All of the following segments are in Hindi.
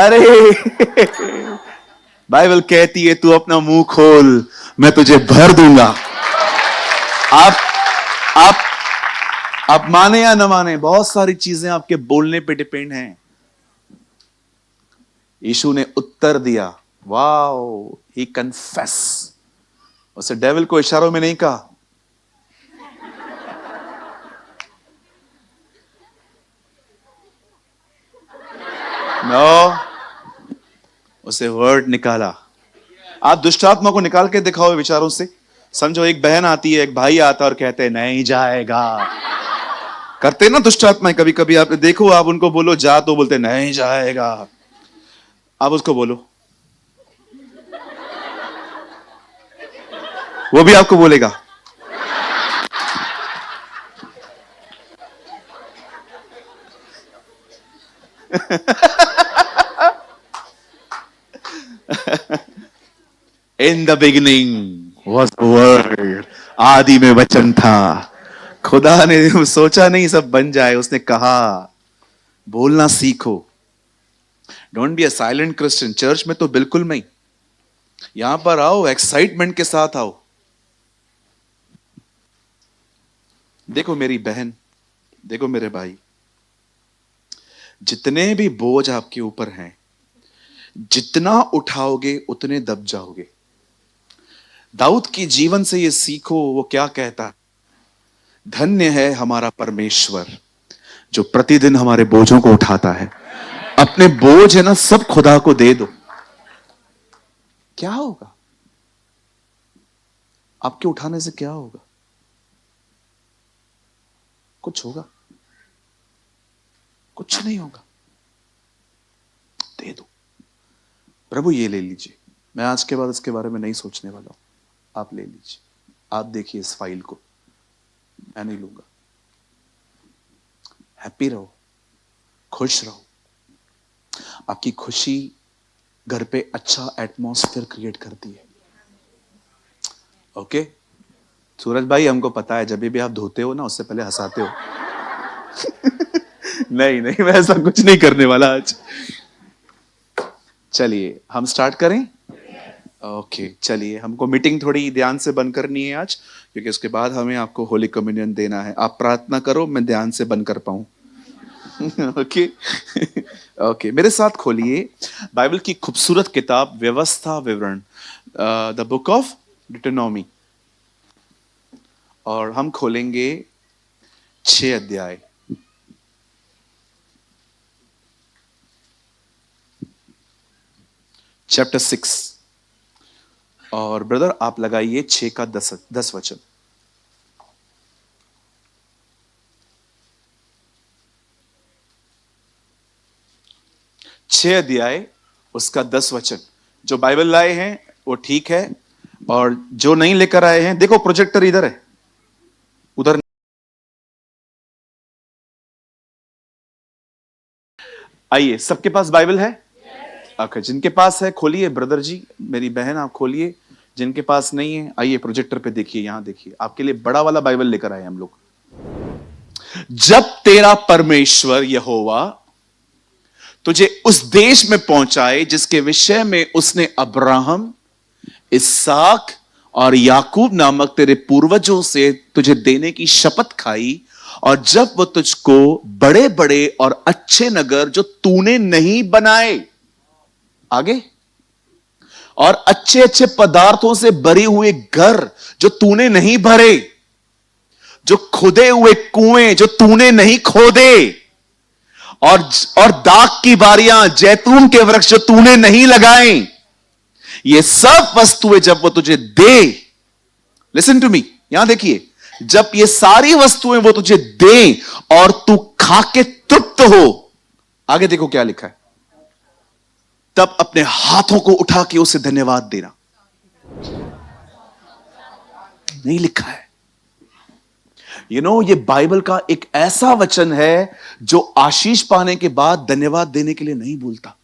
अरे बाइबल कहती है तू अपना मुंह खोल, मैं तुझे भर दूंगा। आप आप आप माने या न माने, बहुत सारी चीजें आपके बोलने पे डिपेंड हैं। यीशु ने उत्तर दिया, वाओ, ही कन्फेस। उसे डेविल को इशारों में नहीं कहा, नो, उसे वर्ड निकाला। आप दुष्टात्मा को निकाल के दिखाओ विचारों से। समझो एक बहन आती है, एक भाई आता है और कहते हैं नहीं जाएगा। करते ना दुष्टात्मा कभी कभी, आप देखो, आप उनको बोलो जा, तो बोलते नहीं जाएगा। आप उसको बोलो, वो भी आपको बोलेगा। In the beginning was the word, आदि में वचन था। खुदा ने सोचा नहीं सब बन जाए, उसने कहा। बोलना सीखो। Don't be a silent Christian. Church में तो बिल्कुल नहीं, यहां पर आओ, एक्साइटमेंट के साथ आओ। देखो मेरी बहन, देखो मेरे भाई, जितने भी बोझ आपके ऊपर हैं, जितना उठाओगे उतने दब जाओगे। दाऊद की जीवन से ये सीखो, वो क्या कहता है, धन्य है हमारा परमेश्वर जो प्रतिदिन हमारे बोझों को उठाता है। अपने बोझ है ना, सब खुदा को दे दो। क्या होगा आपके उठाने से? क्या होगा? कुछ होगा? कुछ नहीं होगा। दे दो। प्रभु ये ले लीजिए, मैं आज के बाद इसके बारे में नहीं सोचने वाला हूं, आप ले लीजिए, आप देखिए इस फाइल को, मैं नहीं लूंगा। हैप्पी रहो, खुश रहो। आपकी खुशी घर पे अच्छा एटमॉस्फेयर क्रिएट करती है। ओके सूरज भाई, हमको पता है, जब भी आप धोते हो ना, उससे पहले हंसाते हो। नहीं नहीं, मैं ऐसा कुछ नहीं करने वाला आज। चलिए हम स्टार्ट करें। ओके चलिए, हमको मीटिंग थोड़ी ध्यान से बंद करनी है आज, क्योंकि उसके बाद हमें आपको होली कम्युनियन देना है। आप प्रार्थना करो, मैं ध्यान से बंद कर पाऊं। ओके ओके, मेरे साथ खोलिए बाइबल की खूबसूरत किताब व्यवस्था विवरण, द बुक ऑफ डिटोनॉमी, और हम खोलेंगे 6 अध्याय। चैप्टर 6, और ब्रदर आप लगाइए 6 का 10 वचन। छह अध्याय, उसका 10 वचन। जो बाइबल लाए हैं वो ठीक है, और जो नहीं लेकर आए हैं, देखो प्रोजेक्टर इधर है, उधर। आइए, सबके पास बाइबल है? ओके, जिनके पास है खोलिए, ब्रदर जी, मेरी बहन आप खोलिए। जिनके पास नहीं है, आइए प्रोजेक्टर पे देखिए, यहां देखिए, आपके लिए बड़ा वाला बाइबल लेकर आए हम लोग। जब तेरा परमेश्वर यहोवा तुझे उस देश में पहुंचाए जिसके विषय में उसने अब्राहम, इसहाक और याकूब नामक तेरे पूर्वजों से तुझे देने की शपथ खाई, और जब वो तुझको बड़े बड़े और अच्छे नगर जो तूने नहीं बनाए, आगे, और अच्छे अच्छे पदार्थों से भरे हुए घर जो तूने नहीं भरे, जो खुदे हुए कुएं जो तूने नहीं खोदे, और दाख की बारियां, जैतून के वृक्ष जो तूने नहीं लगाए, ये सब वस्तुएं जब वो तुझे दे, लिसन टू मी, यहां देखिए, जब ये सारी वस्तुएं वो तुझे दे और तू खा के तृप्त हो, आगे देखो क्या लिखा है, तब अपने हाथों को उठा के उसे धन्यवाद देना। नहीं लिखा है। ये बाइबल का एक ऐसा वचन है जो आशीष पाने के बाद धन्यवाद देने के लिए नहीं बोलता।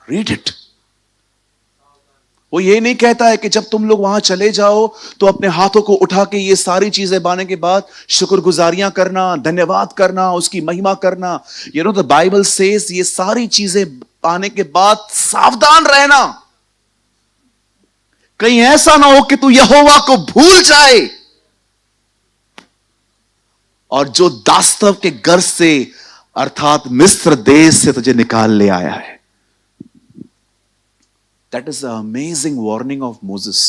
Read it. वो ये नहीं कहता है कि जब तुम लोग वहां चले जाओ तो अपने हाथों को उठा के ये सारी चीजें पाने के बाद शुक्रगुजारियां करना, धन्यवाद करना, उसकी महिमा करना। द बाइबल सेज ये सारी चीजें पाने के बाद सावधान रहना, कहीं ऐसा ना हो कि तू यहोवा को भूल जाए और जो दास्तव के घर से अर्थात मिस्र देश से तुझे निकाल ले आया है। That is the amazing warning of Moses.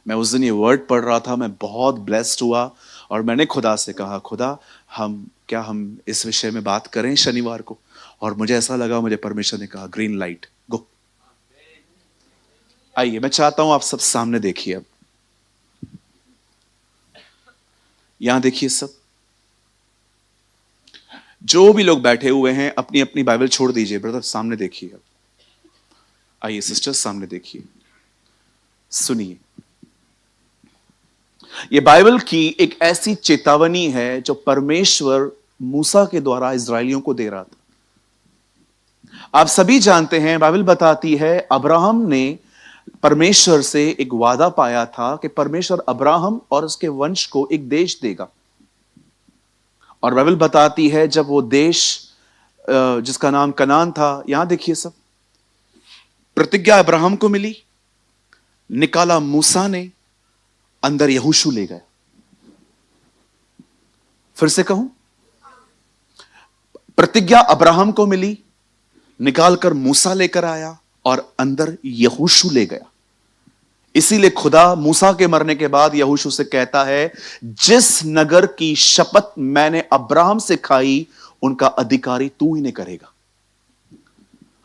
मैं उस दिन ये वर्ड पढ़ रहा था, मैं बहुत ब्लेस्ड हुआ और मैंने खुदा से कहा, खुदा हम इस विषय में बात करें शनिवार को? और मुझे ऐसा लगा, मुझे परमेश्वर ने कहा ग्रीन लाइट, गो। आइए, मैं चाहता हूं आप सब सामने देखिए। अब यहां देखिए, सब जो भी लोग बैठे हुए हैं अपनी अपनी बाइबल छोड़ दीजिए। ब्रदर सामने देखिए। अब आइए सिस्टर्स सामने देखिए, सुनिए। यह बाइबल की एक ऐसी चेतावनी है जो परमेश्वर मूसा के द्वारा इजरायलियों को दे रहा था। आप सभी जानते हैं, बाइबल बताती है अब्राहम ने परमेश्वर से एक वादा पाया था कि परमेश्वर अब्राहम और उसके वंश को एक देश देगा। और बाइबल बताती है जब वो देश जिसका नाम कनान था, यहां देखिए सब, प्रतिज्ञा अब्राहम को मिली, निकाला मूसा ने, अंदर यहोशू ले गया। फिर से कहूं, प्रतिज्ञा अब्राहम को मिली, निकालकर मूसा लेकर आया और अंदर यहोशू ले गया। इसीलिए खुदा मूसा के मरने के बाद यहोशू से कहता है, जिस नगर की शपथ मैंने अब्राहम से खाई उनका अधिकारी तू ही ने करेगा।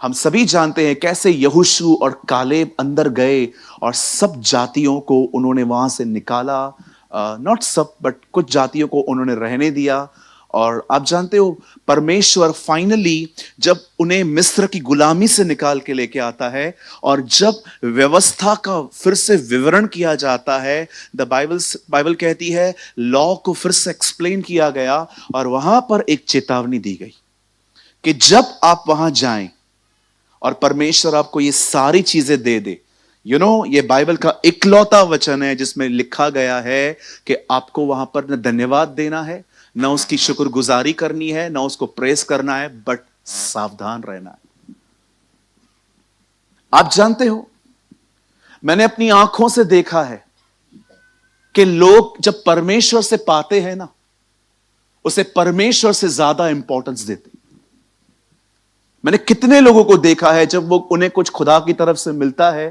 हम सभी जानते हैं कैसे यहोशू और कालेब अंदर गए और सब जातियों को उन्होंने वहां से निकाला। नॉट सब, बट कुछ जातियों को उन्होंने रहने दिया। और आप जानते हो, परमेश्वर फाइनली जब उन्हें मिस्र की गुलामी से निकाल के लेके आता है और जब व्यवस्था का फिर से विवरण किया जाता है, बाइबल कहती है लॉ को फिर से एक्सप्लेन किया गया और वहां पर एक चेतावनी दी गई कि जब आप वहां जाएं और परमेश्वर आपको ये सारी चीजें दे दे। ये बाइबल का इकलौता वचन है जिसमें लिखा गया है कि आपको वहां पर न धन्यवाद देना है, न उसकी शुक्रगुजारी करनी है, न उसको प्रेस करना है, बट सावधान रहना है। आप जानते हो, मैंने अपनी आंखों से देखा है कि लोग जब परमेश्वर से पाते हैं ना, उसे परमेश्वर से ज्यादा इंपॉर्टेंस देते। मैंने कितने लोगों को देखा है, जब वो उन्हें कुछ खुदा की तरफ से मिलता है,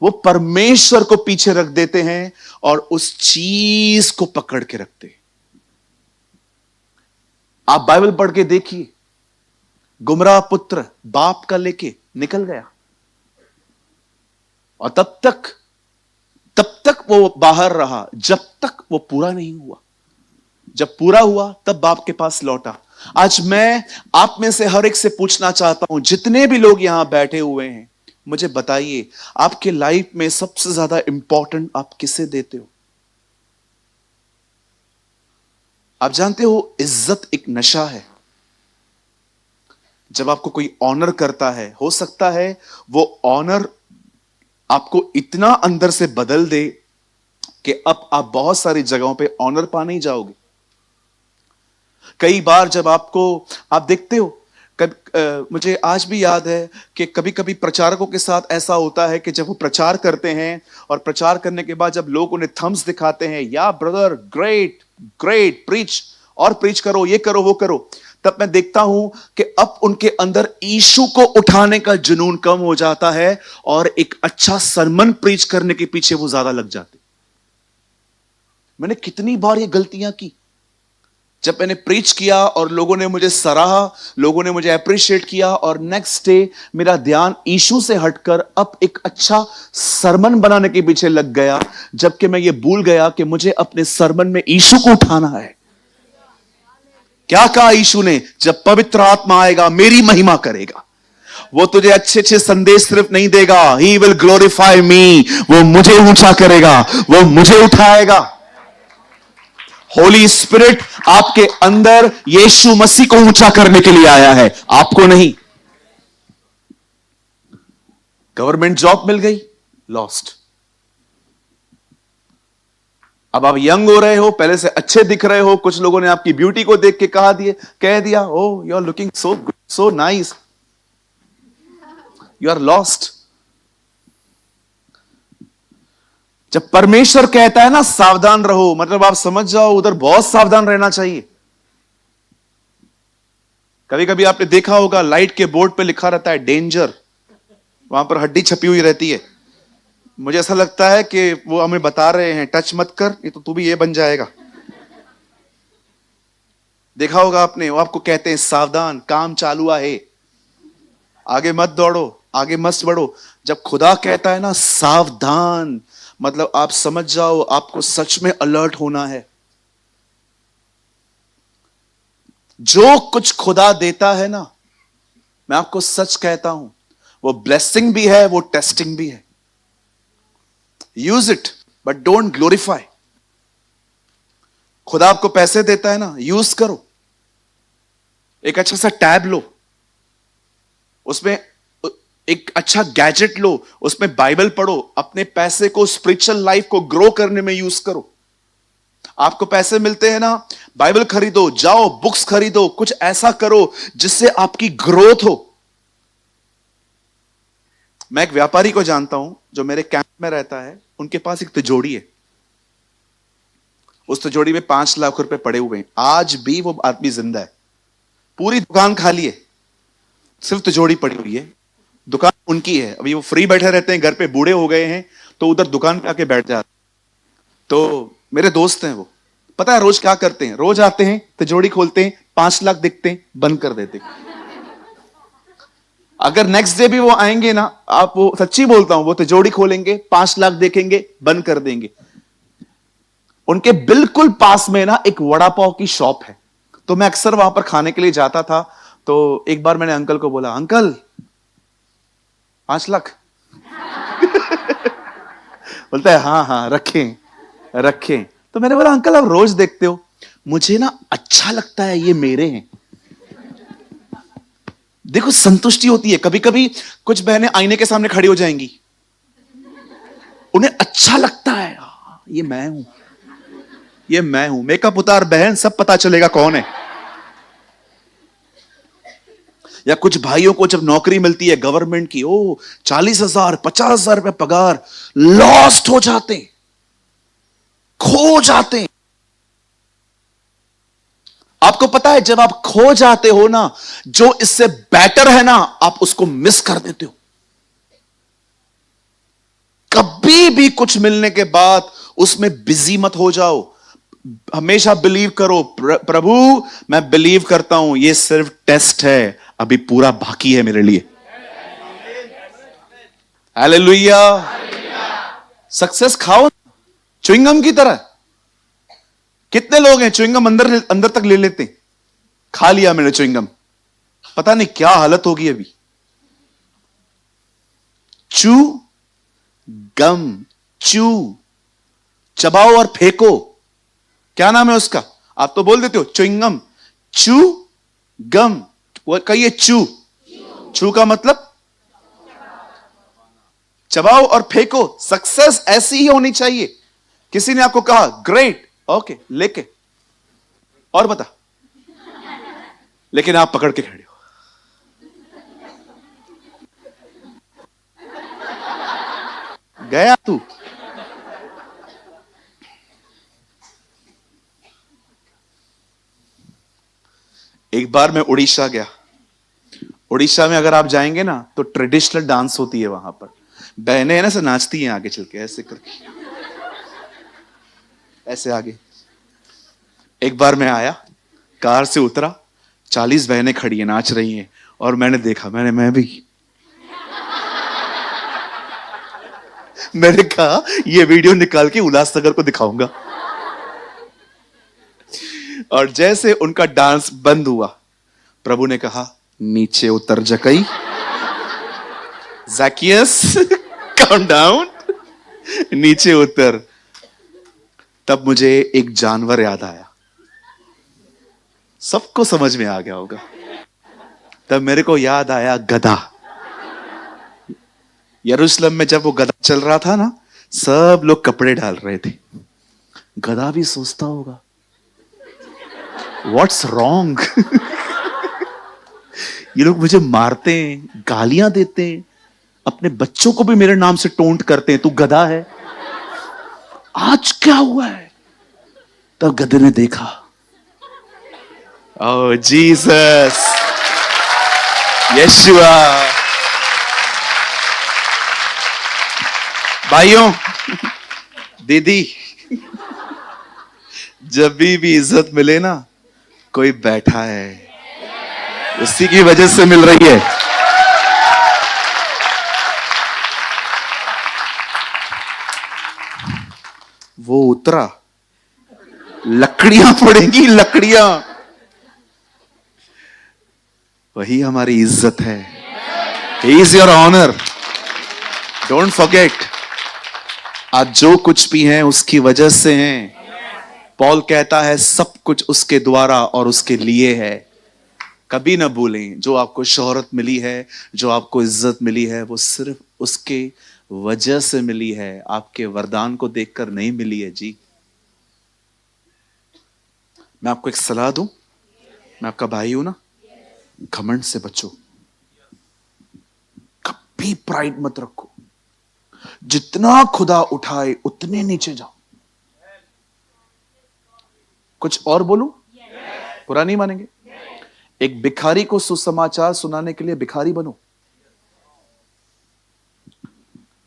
वो परमेश्वर को पीछे रख देते हैं और उस चीज को पकड़ के रखते हैं। आप बाइबल पढ़ के देखिए, गुमराह पुत्र बाप का लेके निकल गया और तब तक वो बाहर रहा जब तक वो पूरा नहीं हुआ। जब पूरा हुआ तब बाप के पास लौटा। आज मैं आप में से हर एक से पूछना चाहता हूं, जितने भी लोग यहां बैठे हुए हैं, मुझे बताइए आपके लाइफ में सबसे ज्यादा इंपॉर्टेंट आप किसे देते हो? आप जानते हो, इज्जत एक नशा है। जब आपको कोई ऑनर करता है, हो सकता है वो ऑनर आपको इतना अंदर से बदल दे कि अब आप बहुत सारी जगहों पे ऑनर पा नहीं जाओगे। कई बार जब आप देखते हो, मुझे आज भी याद है कि कभी कभी प्रचारकों के साथ ऐसा होता है कि जब वो प्रचार करते हैं और प्रचार करने के बाद जब लोग उन्हें थम्स दिखाते हैं, या ब्रदर ग्रेट ग्रेट प्रीच, और प्रीच करो, ये करो वो करो, तब मैं देखता हूं कि अब उनके अंदर यीशु को उठाने का जुनून कम हो जाता है और एक अच्छा सरमन प्रीच करने के पीछे वो ज्यादा लग जाते। मैंने कितनी बार ये गलतियां की, जब मैंने प्रीच किया और लोगों ने मुझे सराहा, लोगों ने मुझे अप्रिशिएट किया और नेक्स्ट डे मेरा ध्यान यीशु से हटकर अब एक अच्छा सरमन बनाने के पीछे लग गया, जबकि मैं ये भूल गया कि मुझे अपने सरमन में यीशु को उठाना है। क्या कहा यीशु ने? जब पवित्र आत्मा आएगा मेरी महिमा करेगा। वो तुझे अच्छे अच्छे संदेश सिर्फ नहीं देगा, ही विल ग्लोरीफाई मी, वो मुझे ऊंचा करेगा, वो मुझे उठाएगा। होली स्पिरिट आपके अंदर यीशु मसीह को ऊंचा करने के लिए आया है, आपको नहीं। गवर्नमेंट जॉब मिल गई, लॉस्ट। अब आप यंग हो रहे हो, पहले से अच्छे दिख रहे हो, कुछ लोगों ने आपकी ब्यूटी को देख के कह दिया, O you are looking so nice. You are lost. जब परमेश्वर कहता है ना सावधान रहो, मतलब आप समझ जाओ उधर बहुत सावधान रहना चाहिए। कभी कभी आपने देखा होगा लाइट के बोर्ड पे लिखा रहता है डेंजर, वहां पर हड्डी छपी हुई रहती है। मुझे ऐसा लगता है कि वो हमें बता रहे हैं टच मत कर, नहीं तो तू भी ये बन जाएगा। देखा होगा आपने, वो आपको कहते हैं सावधान, काम चालू है, आगे मत दौड़ो, आगे मत बढ़ो। जब खुदा कहता है ना सावधान, मतलब आप समझ जाओ आपको सच में अलर्ट होना है। जो कुछ खुदा देता है ना, मैं आपको सच कहता हूं, वो ब्लेसिंग भी है, वो टेस्टिंग भी है। Use it but don't glorify. खुदा आपको पैसे देता है ना, यूज करो। एक अच्छा सा टैब लो, उसमें एक अच्छा गैजेट लो, उसमें बाइबल पढ़ो, अपने पैसे को स्पिरिचुअल लाइफ को ग्रो करने में यूज करो। आपको पैसे मिलते हैं ना, बाइबल खरीदो, जाओ बुक्स खरीदो, कुछ ऐसा करो जिससे आपकी ग्रोथ हो। मैं एक व्यापारी को जानता हूं जो मेरे कैंप में रहता है, उनके पास एक तिजोरी है। उस तिजोरी में 5 लाख रुपए पड़े हुए हैं, आज भी वो आदमी जिंदा है। पूरी दुकान खाली है, सिर्फ तिजोरी पड़ी हुई है। दुकान उनकी है, अभी वो फ्री बैठे रहते हैं, घर पे बूढ़े हो गए हैं तो उधर दुकान पे आके बैठ जाते। तो मेरे दोस्त हैं, वो पता है रोज क्या करते हैं, रोज आते हैं, तिजोरी खोलते हैं, 5 लाख दिखते हैं, बंद कर देते हैं। अगर नेक्स्ट डे भी वो आएंगे ना, आप वो सच्ची बोलता हूं, वो तिजोरी खोलेंगे, 5 लाख देखेंगे, बंद कर देंगे। उनके बिल्कुल पास में ना एक वड़ा पाव की शॉप है, तो मैं अक्सर वहां पर खाने के लिए जाता था। तो एक बार मैंने अंकल को बोला, अंकल 5 लाख बोलता है हाँ हाँ रखें रखें। तो मैंने बोला अंकल आप रोज देखते हो, मुझे ना अच्छा लगता है, ये मेरे हैं। देखो संतुष्टि होती है। कभी कभी कुछ बहनें आईने के सामने खड़ी हो जाएंगी, उन्हें अच्छा लगता है, ये मैं हूं, ये मैं हूं। मेकअप उतार बहन, सब पता चलेगा कौन है। या कुछ भाइयों को जब नौकरी मिलती है गवर्नमेंट की, ओ 40,000 50,000 रुपए पगार, लॉस्ट हो जाते, खो जाते। आपको पता है जब आप खो जाते हो ना, जो इससे बेटर है ना, आप उसको मिस कर देते हो। कभी भी कुछ मिलने के बाद उसमें बिजी मत हो जाओ। हमेशा बिलीव करो, प्रभु मैं बिलीव करता हूं, ये सिर्फ टेस्ट है, अभी पूरा बाकी है मेरे लिए। हालेलुया। सक्सेस खाओ च्युइंगम की तरह। कितने लोग हैं च्युइंगम अंदर अंदर तक ले लेते हैं। खा लिया मैंने च्युइंगम, पता नहीं क्या हालत होगी अभी। चू गम, चू, चबाओ और फेंको, क्या नाम है उसका, आप तो बोल देते हो च्युइंगम। चू गम, वो कहिए चू। चू का मतलब चबाओ और फेंको। सक्सेस ऐसी ही होनी चाहिए। किसी ने आपको कहा ग्रेट, ओके लेके और बता, लेकिन आप पकड़ के खड़े हो। गया तू। एक बार मैं उड़ीसा गया। उड़ीसा में अगर आप जाएंगे ना तो ट्रेडिशनल डांस होती है वहां पर। बहनें है ना, से नाचती हैं आगे चल के, ऐसे करके, ऐसे आगे। एक बार मैं आया, कार से उतरा, 40 बहनें खड़ी हैं, नाच रही हैं, और मैंने देखा, मैं भी मैंने कहा ये वीडियो निकाल के उल्लासनगर को दिखाऊंगा। और जैसे उनका डांस बंद हुआ, प्रभु ने कहा नीचे उतर जकई, ज़ैकियस कम डाउन, नीचे उतर। तब मुझे एक जानवर याद आया, सबको समझ में आ गया होगा। तब मेरे को याद आया गधा। यरूशलेम में जब वो गधा चल रहा था ना, सब लोग कपड़े डाल रहे थे। गधा भी सोचता होगा व्हाट्स रॉन्ग ये लोग मुझे मारते हैं, गालियां देते हैं, अपने बच्चों को भी मेरे नाम से टोंट करते हैं, तू गधा है। आज क्या हुआ है? तब गधे ने देखा, ओह जीसस, यीशुआ। भाइयों, दीदी, जब भी इज्जत मिले ना, कोई बैठा है, उसी की वजह से मिल रही है। वो उतरा, लकड़ियां पड़ेंगी, लकड़ियां, वही हमारी इज्जत है। He is your honour, don't forget. आज जो कुछ भी है उसकी वजह से हैं। पॉल कहता है सब कुछ उसके द्वारा और उसके लिए है। कभी ना भूलें, जो आपको शोहरत मिली है, जो आपको इज्जत मिली है, वो सिर्फ उसके वजह से मिली है, आपके वरदान को देखकर नहीं मिली है जी। मैं आपको एक सलाह दूं, मैं आपका भाई हूं ना, घमंड से बचो, कभी प्राइड मत रखो। जितना खुदा उठाए उतने नीचे जाओ। कुछ और बोलूं? बुरा नहीं मानेंगे? एक भिखारी को सुसमाचार सुनाने के लिए भिखारी बनो।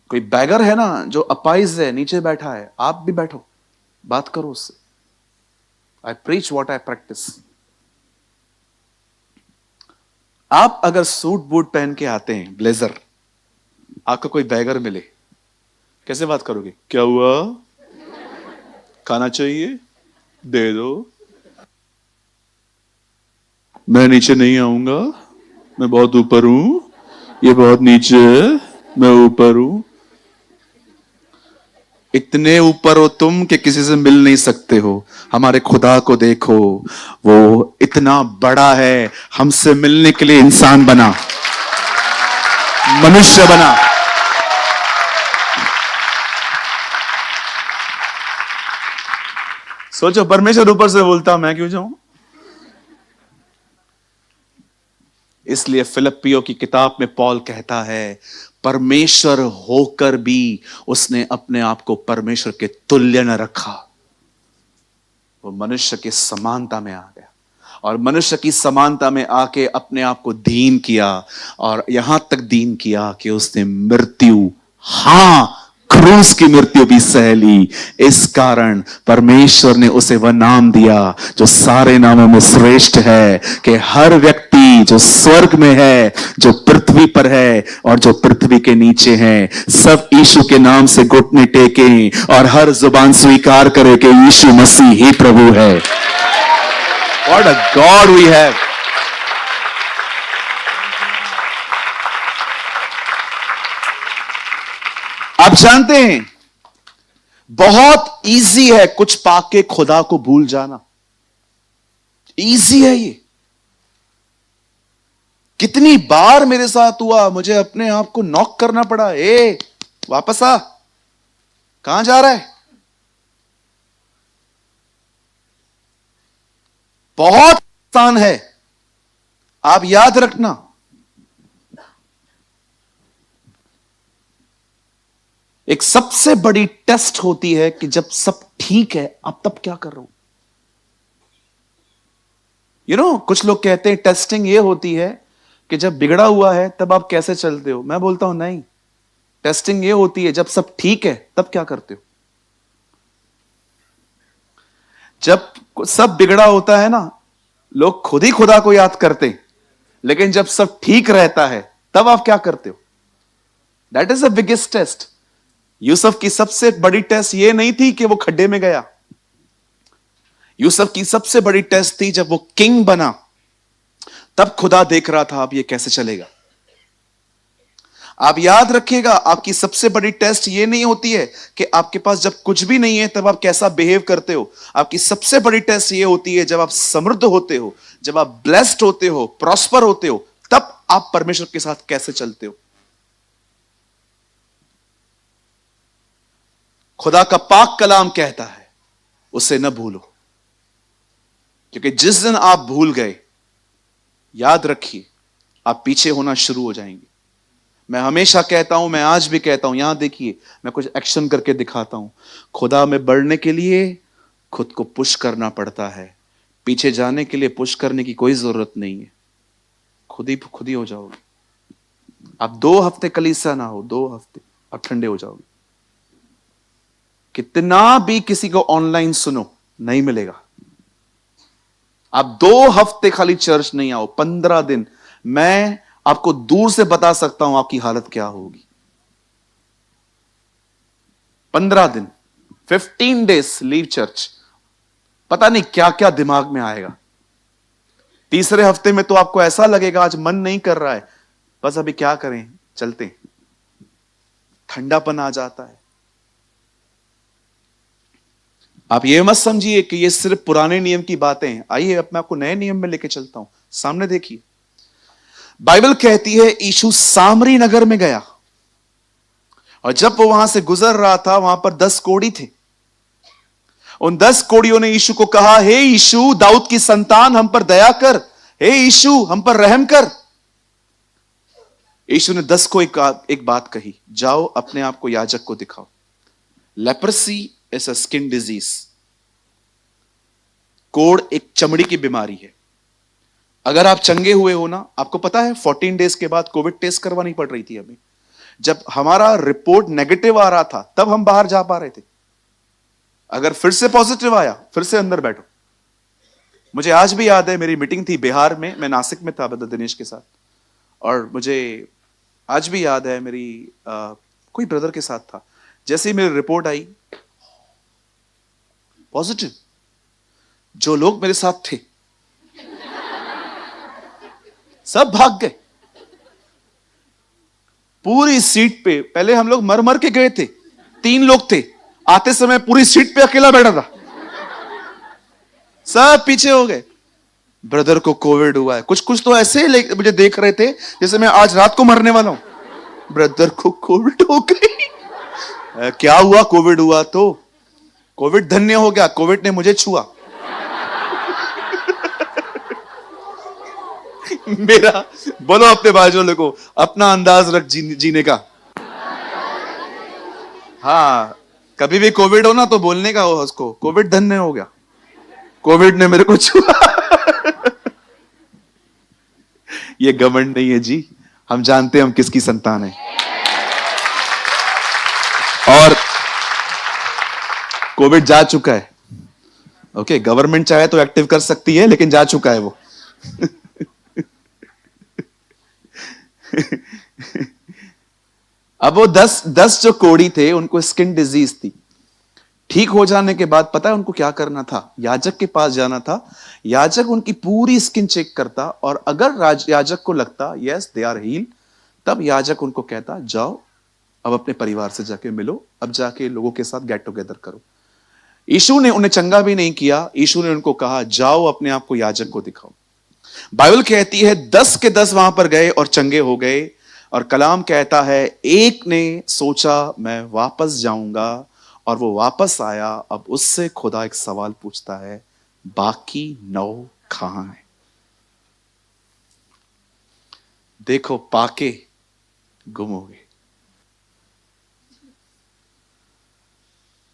कोई बैगर है ना जो अपाइज है, नीचे बैठा है, आप भी बैठो, बात करो उससे। आई प्रीच व्हाट आई प्रैक्टिस। आप अगर सूट बूट पहन के आते हैं, ब्लेजर, आपको कोई बैगर मिले, कैसे बात करोगे? क्या हुआ, खाना चाहिए, दे दो। मैं नीचे नहीं आऊंगा, मैं बहुत ऊपर हूं, ये बहुत नीचे है, मैं ऊपर हूं। इतने ऊपर हो तुम कि किसी से मिल नहीं सकते हो। हमारे खुदा को देखो, वो इतना बड़ा है, हमसे मिलने के लिए इंसान बना, मनुष्य बना। सोचो, परमेश्वर ऊपर से बोलता, मैं क्यों जाऊं? इसलिए फिलिप्पियों की किताब में पॉल कहता है, परमेश्वर होकर भी उसने अपने आप को परमेश्वर के तुल्य न रखा। वो मनुष्य की समानता में आ गया और मनुष्य की समानता में आके अपने आप को दीन किया, और यहां तक दीन किया कि उसने मृत्यु, हां, क्रूस की मृत्यु भी सह ली। इस कारण परमेश्वर ने उसे वह नाम दिया जो सारे नामों में श्रेष्ठ है, कि हर व्यक्ति जो स्वर्ग में है, जो पृथ्वी पर है और जो पृथ्वी के नीचे है, सब यीशु के नाम से घुटने टेकें और हर जुबान स्वीकार करे कि यीशु मसीह ही प्रभु है। What a God we have! आप जानते हैं, बहुत इजी है कुछ पाके खुदा को भूल जाना। इजी है ये। कितनी बार मेरे साथ हुआ, मुझे अपने आप को नॉक करना पड़ा, ए वापस आ, कहां जा रहा है? बहुत आसान है, आप याद रखना। एक सबसे बड़ी टेस्ट होती है कि जब सब ठीक है, आप तब क्या कर रहे हो? कुछ लोग कहते हैं टेस्टिंग ये होती है कि जब बिगड़ा हुआ है तब आप कैसे चलते हो। मैं बोलता हूं नहीं, टेस्टिंग ये होती है जब सब ठीक है तब क्या करते हो। जब सब बिगड़ा होता है ना, लोग खुद ही खुदा को याद करते, लेकिन जब सब ठीक रहता है तब आप क्या करते हो? That is the biggest test. Yusuf की सबसे बड़ी टेस्ट ये नहीं थी कि वो खड्डे में गया। यूसुफ की सबसे बड़ी टेस्ट थी जब वो किंग बना, तब खुदा देख रहा था अब ये कैसे चलेगा। आप याद रखिएगा, आपकी सबसे बड़ी टेस्ट ये नहीं होती है कि आपके पास जब कुछ भी नहीं है तब आप कैसा बिहेव करते हो। आपकी सबसे बड़ी टेस्ट ये होती है जब आप समृद्ध होते हो, जब आप ब्लेस्ड होते हो, प्रॉस्पर होते हो, तब आप परमेश्वर के साथ कैसे चलते हो। खुदा का पाक कलाम कहता है उसे न भूलो, क्योंकि जिस दिन आप भूल गए, याद रखिए, आप पीछे होना शुरू हो जाएंगे। मैं हमेशा कहता हूं, मैं आज भी कहता हूं, यहां देखिए मैं कुछ एक्शन करके दिखाता हूं। खुदा में बढ़ने के लिए खुद को पुश करना पड़ता है, पीछे जाने के लिए पुश करने की कोई जरूरत नहीं है। खुद ही हो जाओगे। आप 2 हफ्ते कलीसिया ना हो, 2 हफ्ते आप ठंडे हो जाओगे। कितना भी किसी को ऑनलाइन सुनो, नहीं मिलेगा। आप 2 हफ्ते खाली चर्च नहीं आओ, 15 दिन, मैं आपको दूर से बता सकता हूं आपकी हालत क्या होगी। 15 दिन, 15 days लीव चर्च, पता नहीं क्या क्या दिमाग में आएगा। तीसरे हफ्ते में तो आपको ऐसा लगेगा आज मन नहीं कर रहा है, बस अभी क्या करें, चलते। ठंडापन आ जाता है। आप ये मत समझिए कि ये सिर्फ पुराने नियम की बातें हैं। आइए अब मैं आपको नए नियम में लेके चलता हूं। सामने देखिए, बाइबल कहती है यीशु सामरी नगर में गया, और जब वो वहां से गुजर रहा था, वहां पर 10 कोढ़ी थे। उन 10 कोढ़ियों ने यीशु को कहा, हे यीशु, दाऊद की संतान, हम पर दया कर। हे यीशु, हम पर रहम कर। यीशु ने 10 को एक बात कही, जाओ अपने आप को याजक को दिखाओ। Leprosy is a skin disease. कोढ़ एक चमड़ी की बीमारी है। अगर आप चंगे हुए हो ना, आपको पता है 14 डेज के बाद कोविड टेस्ट करवानी पड़ रही थी हमें। जब हमारा रिपोर्ट नेगेटिव आ रहा था तब हम बाहर जा पा रहे थे। अगर फिर से पॉजिटिव आया, फिर से अंदर बैठो। मुझे आज भी याद है, मेरी मीटिंग थी बिहार में, मैं नासिक में था ब्रदर दिनेश के साथ, और मुझे आज भी याद है मेरी कोई ब्रदर के साथ था। जैसे ही मेरी रिपोर्ट आई पॉजिटिव, जो लोग मेरे साथ थे सब भाग गए। पूरी सीट पे, पहले हम लोग मर मर के गए थे, 3 लोग थे, आते समय पूरी सीट पे अकेला बैठा था, सब पीछे हो गए। ब्रदर को कोविड हुआ है। कुछ कुछ तो ऐसे मुझे देख रहे थे जैसे मैं आज रात को मरने वाला हूं। ब्रदर को कोविड हो गई। क्या हुआ? कोविड हुआ तो कोविड धन्य हो गया, कोविड ने मुझे छुआ। मेरा, बोलो अपने बाजू वाले को, अपना अंदाज रख जीने का। हाँ, कभी भी कोविड हो ना तो बोलने का हो उसको, कोविड धन्य हो गया, कोविड ने मेरे को छुआ। ये घमंड नहीं है जी, हम जानते हैं हम किसकी संतान है। और कोविड जा चुका है। ओके, गवर्नमेंट चाहे तो एक्टिव कर सकती है, लेकिन जा चुका है वो। अब वो 10 जो कोढ़ी थे, उनको स्किन डिजीज थी। ठीक हो जाने के बाद पता है उनको क्या करना था? याजक के पास जाना था। याजक उनकी पूरी स्किन चेक करता, और अगर याजक को लगता यस दे आर हील, तब याजक उनको कहता जाओ अब अपने परिवार से जाके मिलो, अब जाके लोगों के साथ गेट टुगेदर करो। यीशु ने उन्हें चंगा भी नहीं किया। यीशु ने उनको कहा जाओ अपने आप को याजक को दिखाओ। बाइबल कहती है 10 के 10 वहां पर गए और चंगे हो गए। और कलाम कहता है एक ने सोचा मैं वापस जाऊंगा, और वो वापस आया। अब उससे खुदा एक सवाल पूछता है, बाकी 9 कहां है? देखो पाके गुम हो गए।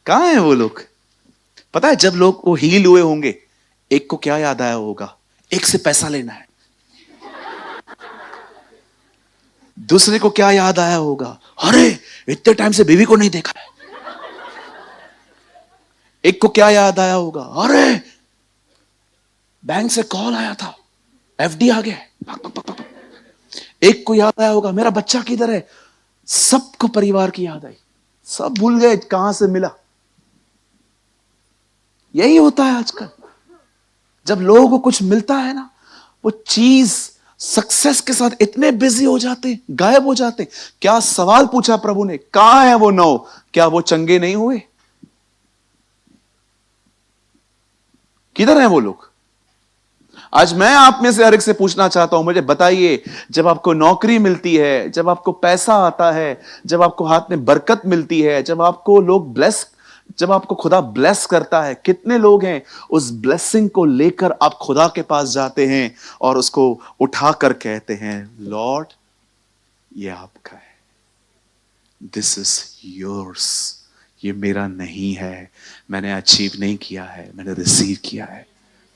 कहां है वो लोग? पता है जब लोग वो हील हुए होंगे, एक को क्या याद आया होगा? एक से पैसा लेना है। दूसरे को क्या याद आया होगा? अरे इतने टाइम से बीवी को नहीं देखा है। एक को क्या याद आया होगा? अरे बैंक से कॉल आया था, एफडी आ गया। एक को याद आया होगा मेरा बच्चा किधर है। सबको परिवार की याद आई, सब भूल गए कहां से मिला। यही होता है आजकल। जब लोगों को कुछ मिलता है ना, वो चीज सक्सेस के साथ इतने बिजी हो जाते, गायब हो जाते। क्या सवाल पूछा प्रभु ने, कहां है वो 9? क्या वो चंगे नहीं हुए? किधर हैं वो लोग? आज मैं आप में से हर एक से पूछना चाहता हूं, मुझे बताइए, जब आपको नौकरी मिलती है, जब आपको पैसा आता है, जब आपको हाथ में बरकत मिलती है, जब आपको खुदा ब्लेस करता है, कितने लोग हैं उस ब्लेसिंग को लेकर आप खुदा के पास जाते हैं और उसको उठाकर कहते हैं लॉर्ड ये आपका है, दिस इज योर्स, ये मेरा नहीं है, मैंने अचीव नहीं किया है, मैंने रिसीव किया है।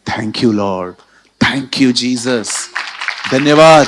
Thank you Lord, thank you Jesus, धन्यवाद।